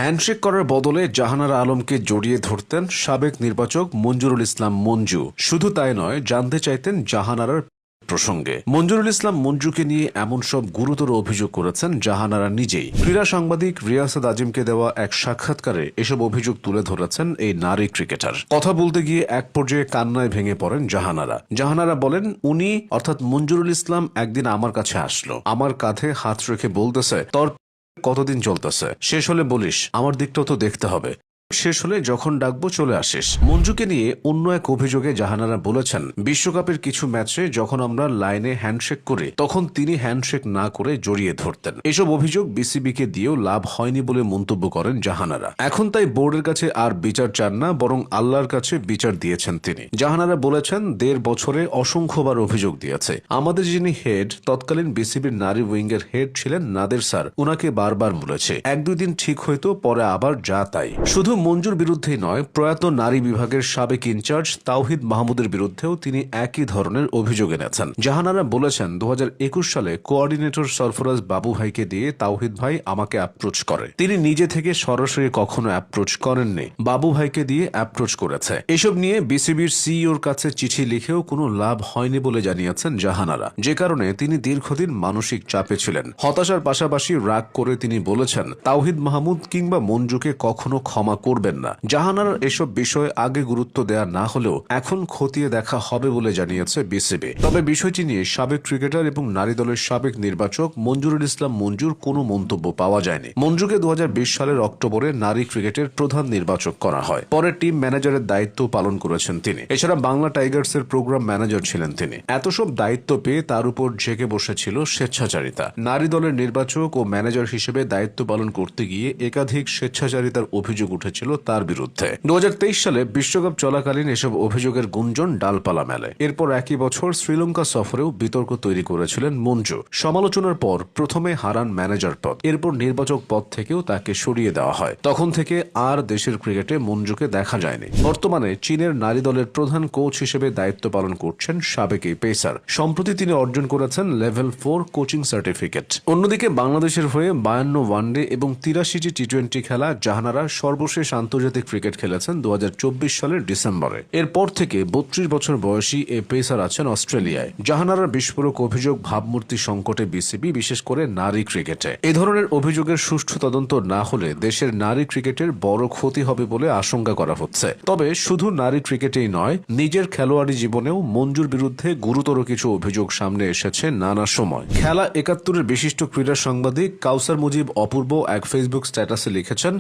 Handshake করার বদলে জাহানারা আলমকে জড়িয়ে ধরতেন সাবেক নির্বাচক মঞ্জুরুল ইসলাম মঞ্জু। শুধু তাই নয়, জানতে চাইতেন জাহানারার প্রসঙ্গে। মঞ্জুরুল ইসলাম মঞ্জুকে নিয়ে এমন সব গুরুতর অভিযোগ করেছেন জাহানারা নিজেই। ক্রীড়া সাংবাদিক রিয়াসাত আজিমকে দেওয়া এক সাক্ষাৎকারে এসব অভিযোগ তুলে ধরেছেন এই নারী ক্রিকেটার। কথা বলতে গিয়ে এক পর্যায়ে কান্নায় ভেঙে পড়েন জাহানারা। জাহানারা বলেন, উনি অর্থাৎ মঞ্জুরুল ইসলাম একদিন আমার কাছে আসলো, আমার কাঁধে হাত রেখে বলতেছে, তোর কতদিন চলতেছে, শেষ হলে বলিস, আমার দিকটাও তো দেখতে হবে, শেষ হলে যখন ডাকবো চলে আসিস। মঞ্জুকে নিয়ে অন্য এক অভিযোগে জাহানারা বলেছেন, বিশ্বকাপের কিছু ম্যাচে যখন আমরা লাইনে হ্যান্ডশেক করি তখন তিনি হ্যান্ডশেক না করে জড়িয়ে ধরতেন। এসব অভিযোগ বিসিবিকে দিয়েও লাভ হয়নি বলে মন্তব্য করেন জাহানারা। এখন তাই বোর্ডের কাছে আর বিচার চান না, বরং আল্লাহর কাছে বিচার দিয়েছেন তিনি। জাহানারা বলেছেন, ১.৫ বছরে অসংখ্যবার অভিযোগ দিয়েছে। আমাদের যিনি হেড, তৎকালীন বিসিবির নারী উইংয়ের হেড ছিলেন নাদের স্যার, উনাকে বারবার বলেছে, ১-২ দিন ঠিক হইতো, পরে আবার যা তাই। শুধু মঞ্জুর বিরুদ্ধেই নয়, প্রয়াত নারী বিভাগের সাবেক ইনচার্জ তাওহিদ মাহমুদের বিরুদ্ধেও তিনি একই ধরনের অভিযোগ এনেছেন। জাহানারা বলেছেন, ২০২১ সালে কোঅর্ডিনেটর সরফরাজ বাবু ভাইকে দিয়ে তাওহিদ ভাই আমাকে অ্যাপ্রোচ করে। তিনি নিজে থেকে সরাসরি কখনো অ্যাপ্রোচ করেননি, বাবু ভাইকে দিয়ে অ্যাপ্রোচ করেছে। এসব নিয়ে বিসিবির সিইওর কাছে চিঠি লিখেও কোনো লাভ হয়নি বলে জানিয়েছেন জাহানারা, যে কারণে তিনি দীর্ঘদিন মানসিক চাপে ছিলেন। হতাশার পাশাপাশি রাগ করে তিনি বলেছেন, তাওহিদ মাহমুদ কিংবা মঞ্জুকে কখনো ক্ষমা করবেন না। জাহানারার এসব বিষয়ে আগে গুরুত্ব দেয়া না হলেও এখন খতিয়ে দেখা হবে বলে জানিয়েছে বিসিবি। তবে বিষয়টি নিয়ে সাবেক ক্রিকেটার এবং নারী দলের সাবেক নির্বাচক মঞ্জুরুল ইসলাম মঞ্জুর কোনো মন্তব্য পাওয়া যায়নি। মঞ্জুকে ২০২০ সালের অক্টোবরে নারী ক্রিকেটের প্রধান নির্বাচক করা হয়। পরে টিম ম্যানেজারের দায়িত্ব পালন করেছেন তিনি। এছাড়া বাংলা টাইগার্সের প্রোগ্রাম ম্যানেজার ছিলেন তিনি। এত সব দায়িত্ব পেয়ে তার উপর ঝেঁকে বসেছিল স্বেচ্ছাচারিতা। নারী দলের নির্বাচক ও ম্যানেজার হিসেবে দায়িত্ব পালন করতে গিয়ে একাধিক স্বেচ্ছাচারিতার অভিযোগ উঠেছিল তার বিরুদ্ধে। ২০২৩ সালে বিশ্বকাপ চলাকালীন এসব অভিযোগের গুঞ্জন ডালপালা মেলে। এরপর একই বছর শ্রীলঙ্কা সফরেও বিতর্ক তৈরি করেছিলেন মঞ্জু। সমালোচনার পর প্রথমে হারান ম্যানেজার পদ, এরপর নির্বাচক পদ থেকেও তাকে সরিয়ে দেওয়া হয়। তখন থেকে আর দেশের ক্রিকেটে মঞ্জুকে দেখা যায়নি। বর্তমানে চীনের নারী দলের প্রধান কোচ হিসেবে দায়িত্ব পালন করছেন সাবেক এই পেসার। সম্প্রতি তিনি অর্জন করেছেন লেভেল 4 কোচিং সার্টিফিকেট। অন্যদিকে বাংলাদেশের হয়ে ৫২ ওয়ানডে এবং ৮৩টি টি-২০ খেলা জাহানারা সর্বশেষ আন্তর্জাতিক ক্রিকেট খেলেছেন ২০২৪ সালের ডিসেম্বরে। এরপর থেকে ৩২ বছর বয়সী এ পেসার আছেন অস্ট্রেলিয়ায়। জাহানারার বিস্ফোরক অভিযোগ ভাবমূর্তি সংকটে বিসিবি, বিশেষ করে নারী ক্রিকেটে। এ ধরনের অভিযোগের সুষ্ঠু তদন্ত না হলে দেশের নারী ক্রিকেটের বড় ক্ষতি হবে বলে আশঙ্কা করা হচ্ছে। তবে শুধু নারী ক্রিকেটেই নয়, নিজের খেলোয়াড়ি জীবনেও মঞ্জুর বিরুদ্ধে গুরুতর কিছু অভিযোগ সামনে এসেছে নানা সময়। খেলা ৭১-এর বিশিষ্ট ক্রীড়া সাংবাদিক কাউসার মুজিব অপূর্ব এক ফেসবুক স্ট্যাটাসে লিখেছেন,